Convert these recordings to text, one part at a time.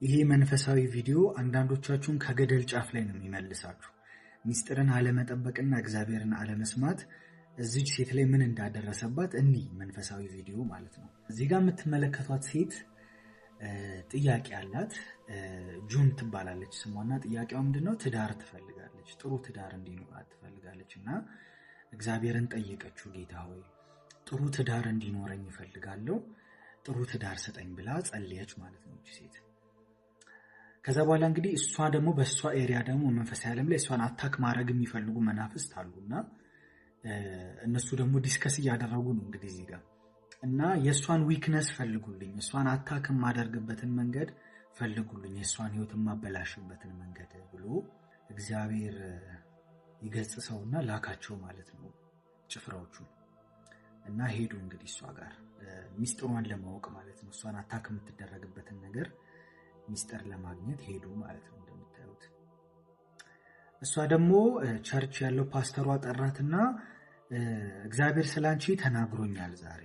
ይሄ መንፈሳዊ ቪዲዮ አንዳንዶቻችሁን ከገደል ጫፍ ላይ ነው የሚመልሳችሁ። ሚስጥርን አለመጠበቅና እግዚአብሔርን አለመስማት እዚህ ሴት ላይ ምን እንዳደረሰባት እንዲህ መንፈሳዊ ቪዲዮ ማለት ነው። እዚህ ጋር የምትመለከቷት ሴት ጥያቄ አላት። ጁን ትባላለች ስሟና ጥያቄዋ ምንድነው? ትዳር ትፈልጋለች። ጥሩ ትዳር እንዲኖራት ትፈልጋለች እና እግዚአብሔርን ጠየቀችው። ጌታ ሆይ ጥሩ ትዳር እንዲኖረኝ እፈልጋለሁ፣ ጥሩ ትዳር ስጠኝ ብላ ጸልየች ማለት ነው እቺ ሴት። ከዛ በኋላ እንግዲህ እሷ ደግሞ በእሷ ኤሪያ ደግሞ መንፈሳዊ ዓለም ላይ እሷን አታክ ማድረግ የሚፈልጉ መናፍስት አሉና እነሱ ደግሞ ዲስከስ እያደረጉ ነው እንግዲህ እዚህ ጋር እና የእሷን ዊክነስ ፈልጉልኝ፣ እሷን አታክ የማደርግበትን መንገድ ፈልጉልኝ፣ የእሷን ህይወት የማበላሽበትን መንገድ ብሎ እግዚአብሔር ይገጽሰውና ላካቸው ማለት ነው ጭፍራዎቹ። እና ሄዱ እንግዲህ እሷ ጋር ሚስጥሯን ለማወቅ ማለት ነው። እሷን አታክ የምትደረግበትን ነገር ሚስጥር ለማግኘት ሄዱ ማለት ነው እንደምታዩት። እሷ ደግሞ ቸርች ያለው ፓስተሯ ጠራትና እግዚአብሔር ስላንቺ ተናግሮኛል፣ ዛሬ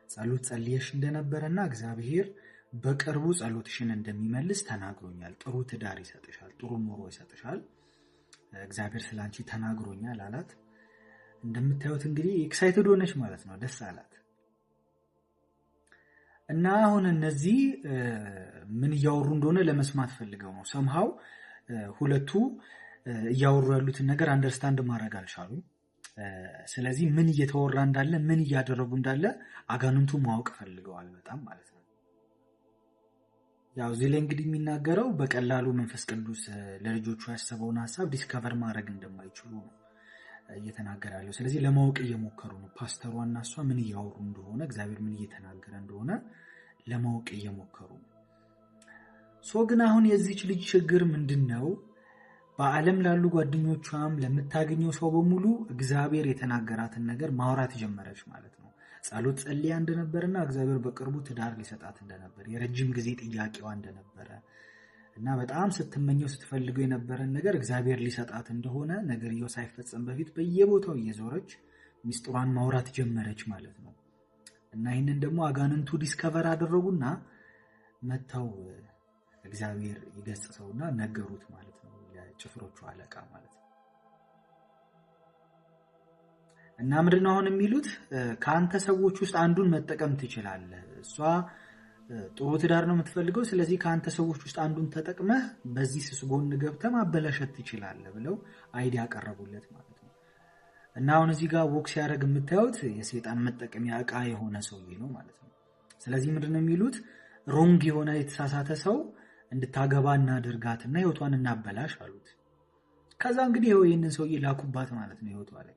ጸሎት ጸልየሽ እንደነበረና እግዚአብሔር በቅርቡ ጸሎትሽን እንደሚመልስ ተናግሮኛል፣ ጥሩ ትዳር ይሰጥሻል፣ ጥሩ ኑሮ ይሰጥሻል፣ እግዚአብሔር ስላንቺ ተናግሮኛል አላት። እንደምታዩት እንግዲህ ኤክሳይትድ ሆነች ማለት ነው፣ ደስ አላት። እና አሁን እነዚህ ምን እያወሩ እንደሆነ ለመስማት ፈልገው ነው። ሰምሃው ሁለቱ እያወሩ ያሉትን ነገር አንደርስታንድ ማድረግ አልቻሉም። ስለዚህ ምን እየተወራ እንዳለ ምን እያደረጉ እንዳለ አጋንንቱ ማወቅ ፈልገዋል በጣም ማለት ነው። ያው እዚህ ላይ እንግዲህ የሚናገረው በቀላሉ መንፈስ ቅዱስ ለልጆቹ ያሰበውን ሐሳብ ዲስከቨር ማድረግ እንደማይችሉ ነው እየተናገረ ያለው። ስለዚህ ለማወቅ እየሞከሩ ነው። ፓስተሯና እሷ ምን እያወሩ እንደሆነ፣ እግዚአብሔር ምን እየተናገረ እንደሆነ ለማወቅ እየሞከሩ ነው። ግን አሁን የዚች ልጅ ችግር ምንድነው? በዓለም ላሉ ጓደኞቿም ለምታገኘው ሰው በሙሉ እግዚአብሔር የተናገራትን ነገር ማውራት ጀመረች ማለት ነው። ጸሎት ጸልያ እንደነበረና እግዚአብሔር በቅርቡ ትዳር ሊሰጣት እንደነበር፣ የረጅም ጊዜ ጥያቄዋ እንደነበረ እና በጣም ስትመኘው ስትፈልገው የነበረን ነገር እግዚአብሔር ሊሰጣት እንደሆነ ነገርየው ሳይፈጸም በፊት በየቦታው እየዞረች ሚስጥሯን ማውራት ጀመረች ማለት ነው። እና ይህንን ደግሞ አጋንንቱ ዲስከቨር አደረጉና መተው እግዚአብሔር ይገጽሰውና ነገሩት ማለት ነው፣ የጭፍሮቹ አለቃ ማለት ነው። እና ምንድነው አሁን የሚሉት? ከአንተ ሰዎች ውስጥ አንዱን መጠቀም ትችላለህ። እሷ ጥሩ ትዳር ነው የምትፈልገው፣ ስለዚህ ከአንተ ሰዎች ውስጥ አንዱን ተጠቅመህ በዚህ ስስ ጎን ገብተህ ማበላሸት ትችላለህ ብለው አይዲያ ያቀረቡለት ማለት ነው። እና አሁን እዚህ ጋር ቦክስ ያደርግ የምታዩት የሰይጣን መጠቀሚያ ዕቃ የሆነ ሰውዬ ነው ማለት ነው። ስለዚህ ምንድነው የሚሉት? ሮንግ የሆነ የተሳሳተ ሰው እንድታገባ እናድርጋትና ህይወቷን እናበላሽ አሉት። ከዛ እንግዲህ ይሄንን ሰውዬ ላኩባት ማለት ነው ህይወቷ ላይ።